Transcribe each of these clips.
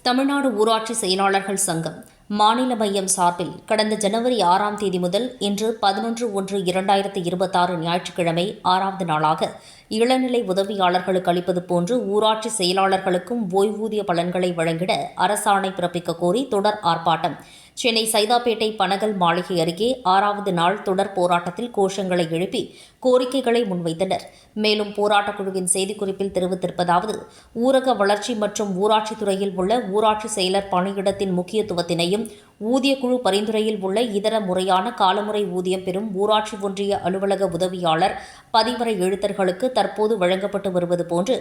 தமிழ்நாடு ஊராட்சி செயலாளர்கள் சங்கம் மாநில மையம் சார்பில் கடந்த ஜனவரி 6ஆம் தேதி முதல் இன்று 11/1/2026 ஞாயிற்றுக்கிழமை 6வது நாளாக இளநிலை உதவியாளர்களுக்கு அளிப்பது போன்று ஊராட்சி செயலாளர்களுக்கும் ஓய்வூதிய பலன்களை வழங்கிட அரசாணை பிறப்பிக்க கோரி தொடர் ஆர்ப்பாட்டம். சென்னை சைதாப்பேட்டை பனகல் மாளிகை அருகே 6வது நாள் தொடர் போராட்டத்தில் கோஷங்களை எழுப்பி கோரிக்கைகளை முன்வைத்தனர். மேலும் போராட்டக் குழுவின் செய்திக்குறிப்பில் தெரிவித்திருப்பதாவது: ஊரக வளர்ச்சி மற்றும் ஊராட்சித்துறையில் உள்ள ஊராட்சி செயலர் பணியிடத்தின் முக்கியத்துவத்தினையும் ஊதியக்குழு பரிந்துரையில் உள்ள இதர முறையான காலமுறை ஊதியம் பெறும் ஊராட்சி ஒன்றிய அலுவலக உதவியாளர் பதிவரை எழுத்தர்களுக்கு தற்போது வழங்கப்பட்டு வருவது போன்று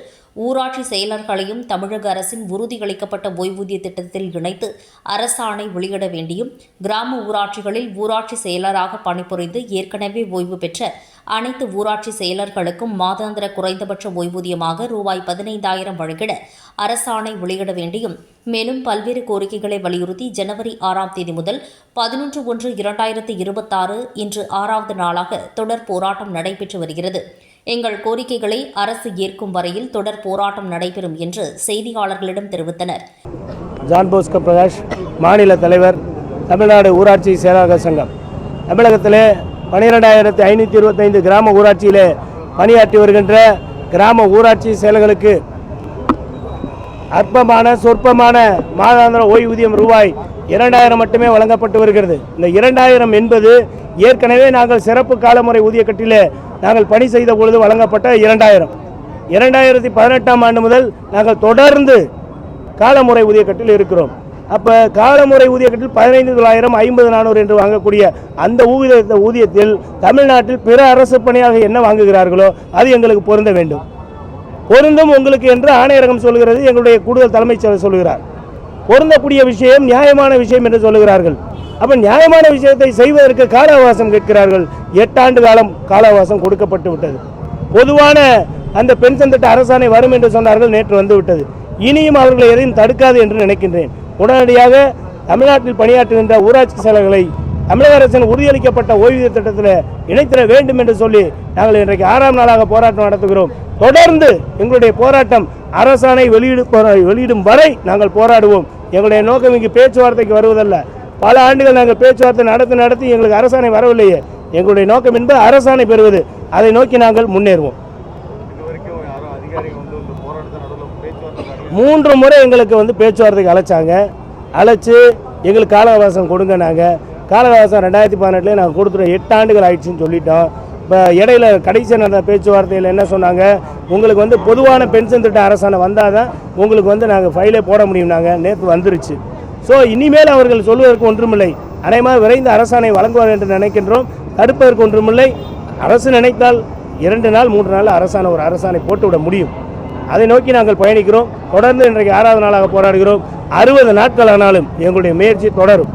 ஊராட்சி செயலர்களையும் தமிழக அரசின் உறுதியளிக்கப்பட்ட ஓய்வூதிய திட்டத்தில் இணைத்து அரசாணை வெளியிட வேண்டியும், கிராம ஊராட்சிகளில் ஊராட்சி செயலராக பணிபுரிந்து ஏற்கனவே ஓய்வு பெற்ற அனைத்து ஊராட்சி செயலர்களுக்கும் மாதாந்திர குறைந்தபட்ச ஓய்வூதியமாக ரூபாய் 15,000 வழங்கிட அரசாணை வெளியிட வேண்டியும், மேலும் பல்வேறு கோரிக்கைகளை வலியுறுத்தி ஜனவரி 6ஆம் தேதி முதல் 11/1/2026 இன்று 6வது நாளாக தொடர் போராட்டம் நடைபெற்று வருகிறது. எங்கள் கோரிக்கைகளை அரசு ஏற்கும் வரையில் தொடர் போராட்டம் நடைபெறும் என்று செய்தியாளர்களிடம் தெரிவித்தனர். ஜான் போஸ்கோ பிரகாஷ், மாநில தலைவர், தமிழ்நாடு ஊராட்சி செயலாளர்கள் சங்கம். தமிழகத்திலே 12,525 கிராம ஊராட்சியிலே பணியாற்றி வருகின்ற கிராம ஊராட்சி செயலர்களுக்கு அற்பமான சொற்பமான மாதாந்திர ஓய்வூதியம் ரூபாய் 2,000 மட்டுமே வழங்கப்பட்டு வருகிறது. இந்த 2,000 என்பது ஏற்கனவே நாங்கள் சிறப்பு காலமுறை ஊதிய கட்டிலே நாங்கள் பணி செய்த பொழுது வழங்கப்பட்ட 2,000. 2018ஆம் ஆண்டு முதல் நாங்கள் தொடர்ந்து காலமுறை ஊதிய கட்டில் இருக்கிறோம். அப்போ காலமுறை ஊதிய கட்டில் 15,900, 50,400 என்று வாங்கக்கூடிய அந்த ஊதியத்தில் தமிழ்நாட்டில் பிற அரசு பணியாக என்ன வாங்குகிறார்களோ அது எங்களுக்கு பொருந்த வேண்டும். பொருந்தும் உங்களுக்கு என்று ஆணையரகம் சொல்கிறது, எங்களுடைய கூடுதல் தலைமைச் செயலர் சொல்கிறார். பொருந்தக்கூடிய விஷயம் நியாயமான விஷயம் என்று சொல்லுகிறார்கள். அப்போ நியாயமான விஷயத்தை செய்வதற்கு கால அவகாசம் கேட்கிறார்கள். 8 ஆண்டு கால அவகாசம் கொடுக்கப்பட்டு விட்டது. பொதுவான அந்த பென்ஷன் திட்ட அரசாணை வரும் என்று சொன்னார்கள், நேற்று வந்து விட்டது. இனியும் அவர்களை எதையும் தடுக்காது என்று நினைக்கின்றேன். உடனடியாக தமிழ்நாட்டில் பணியாற்றுகின்ற ஊராட்சி செயலர்களை தமிழக அரசின் உறுதியளிக்கப்பட்ட ஓய்வூதிய திட்டத்தில் இணைத்திட வேண்டும் என்று சொல்லி நாங்கள் இன்றைக்கு 6ஆம் நாளாக போராட்டம் நடத்துகிறோம். தொடர்ந்து எங்களுடைய போராட்டம் அரசாணை வெளியிடும் வரை நாங்கள் போராடுவோம். எங்களுடைய நோக்கம் இங்கு பேச்சுவார்த்தைக்கு வருவதல்ல. பல ஆண்டுகள் நாங்கள் பேச்சுவார்த்தை நடத்தி எங்களுக்கு அரசாணை வரவில்லையே. எங்களுடைய நோக்கம் என்பது அரசாணை பெறுவது. அதை நோக்கி நாங்கள் முன்னேறுவோம். 3 முறை எங்களுக்கு பேச்சுவார்த்தைக்கு அழைச்சி எங்களுக்கு கால அவகாசம் கொடுங்க. நாங்கள் கால அவகாசம் 2018 நாங்கள் கொடுத்துட்டோம். 8 ஆண்டுகள் ஆயிடுச்சுன்னு சொல்லிட்டோம். இப்போ இடையில கடைசி நடந்த பேச்சுவார்த்தையில் என்ன சொன்னாங்க, உங்களுக்கு பொதுவான பென்ஷன் திட்ட அரசாணை வந்தால் தான் உங்களுக்கு நாங்கள் ஃபைலே போட முடியும். நாங்கள் நேற்று வந்துருச்சு. ஸோ இனிமேல் அவர்கள் சொல்வதற்கு ஒன்றுமில்லை. அனைமாக விரைந்து அரசாணை வழங்குவார் என்று நினைக்கின்றோம். தடுப்பதற்கு ஒன்றுமில்லை. அரசு நினைத்தால் 2 நாள் 3 நாள் ஒரு அரசாணை போட்டுவிட முடியும். அதை நோக்கி நாங்கள் பயணிக்கிறோம். தொடர்ந்து இன்றைக்கு 6வது நாளாக போராடுகிறோம். 60 நாட்கள் ஆனாலும் எங்களுடைய முயற்சி தொடரும்.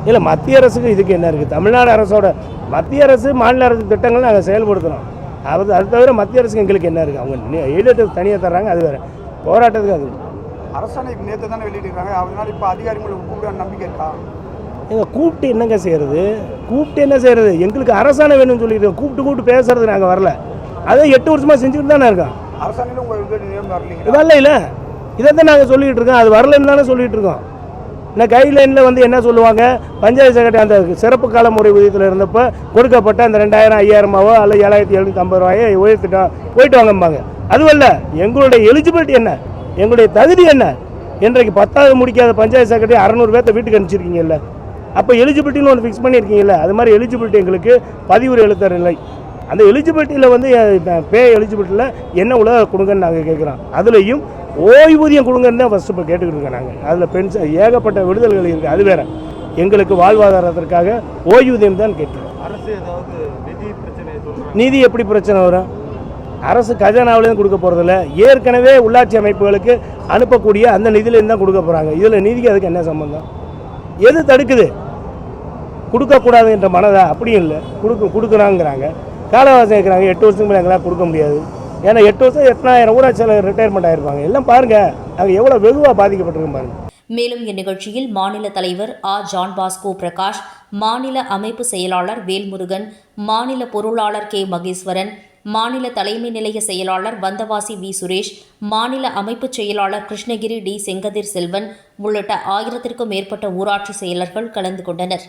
இல்லை, மத்திய அரசுக்கு இதுக்கு என்ன இருக்குது? தமிழ்நாடு அரசோட மத்திய அரசு மாநில அரசு திட்டங்கள் நாங்கள் செயல்படுத்துகிறோம். அது தவிர மத்திய அரசுக்கு எங்களுக்கு என்ன இருக்குது? அவங்க எய்டட்டு தனியாக தர்றாங்க, அது வேறு. போராட்டத்துக்கு அது அரசாணை நேற்று தானே வெளியிட்டிருக்காங்க. அதனால இப்போ அதிகாரிகளுக்கு கூப்பிட நம்பிக்கை இருக்கா? கூப்பிட்டு என்னங்க செய்கிறது? எங்களுக்கு அரசாணை வேணும்னு சொல்லிட்டு கூப்பிட்டு பேசுறது நாங்கள் வரல. அதை 8 வருஷமாக செஞ்சுட்டு தானே இருக்கோம். அரசாணையில் உங்கள் இதெல்லாம் இல்லை, இதை தான் நாங்கள் சொல்லிகிட்டு இருக்கோம். அது வரலன்னு தானே சொல்லிகிட்டு இருக்கோம். இந்த கைட்லைனில் என்ன சொல்லுவாங்க, பஞ்சாயத்து செக்ரட்டரி அந்த சிறப்பு கால முறை ஊதியத்தில் இருந்தப்போ கொடுக்கப்பட்ட அந்த 2,000, 5,000 அல்ல 7,750 ரூபாயை உயர்த்திட்டோம், போயிட்டு வாங்கம்பாங்க. அதுவல்ல, எங்களுடைய எலிஜிபிலிட்டி என்ன, எங்களுடைய தகுதி என்ன? இன்றைக்கு 10வது முடிக்காத பஞ்சாயத்து செக்ரட்டரி 600 பேர்த்த வீட்டுக்கு அனுப்பிச்சிருக்கீங்கல்ல. அப்போ எலிஜிபிலிட்டின்னு ஒன்று ஃபிக்ஸ் பண்ணியிருக்கீங்கல்ல. அது மாதிரி எலிஜிபிலிட்டி எங்களுக்கு பதிவுரை எழுத்தர் இல்லை. அந்த எலிஜிபிலிட்டியில் பே எலிஜிபிலிட்டியில் என்ன உலக கொடுங்கன்னு நாங்கள் கேட்குறோம். அதுலேயும் ஓய்வூதியம் கொடுங்கன்னு தான் ஃபஸ்ட்டு இப்போ கேட்டுக்கிட்டு இருக்கோம். நாங்கள் அதில் பென்ஷன் ஏகப்பட்ட விடுதல்கள் இருக்குது, அது வேறு. எங்களுக்கு வாழ்வாதாரத்திற்காக ஓய்வூதியம் தான் கேட்குறோம். நிதி எப்படி பிரச்சனை வரும்? அரசு கஜானாவிலேருந்து கொடுக்க போகிறதில்ல. ஏற்கனவே உள்ளாட்சி அமைப்புகளுக்கு அனுப்பக்கூடிய அந்த நிதியிலேருந்து தான் கொடுக்க போகிறாங்க. இதில் நிதிக்கு அதுக்கு என்ன சம்பந்தம்? எது தடுக்குது? கொடுக்கக்கூடாது என்ற மனதா? அப்படியும் இல்லை, கொடுக்குறாங்கிறாங்க. காலவாசம் இருக்கிறாங்க. 8 வருஷத்துக்கு மேலே எங்களால் கொடுக்க முடியாது. ஏன்னா 8 வருஷம் 8,000 ஊராட்சி ரிட்டையர்மெண்ட் ஆகிருப்பாங்க. எல்லாம் பாருங்கள், நாங்கள் எவ்வளோ வெகுவாக பாதிக்கப்பட்டிருக்கோம் பாருங்கள். மேலும் இந்நிகழ்ச்சியில் மாநில தலைவர் ஜான் பாஸ்கோ பிரகாஷ், மாநில அமைப்பு செயலாளர் வேல்முருகன், மாநில பொருளாளர் கே. மகேஸ்வரன், மாநில தலைமை நிலைய செயலாளர் வந்தவாசி வி சுரேஷ், மாநில அமைப்புச் செயலாளர் கிருஷ்ணகிரி டி செங்கதிர் செல்வன் உள்ளிட்ட 1000க்கும் மேற்பட்ட ஊராட்சி செயலர்கள் கலந்து கொண்டனர்.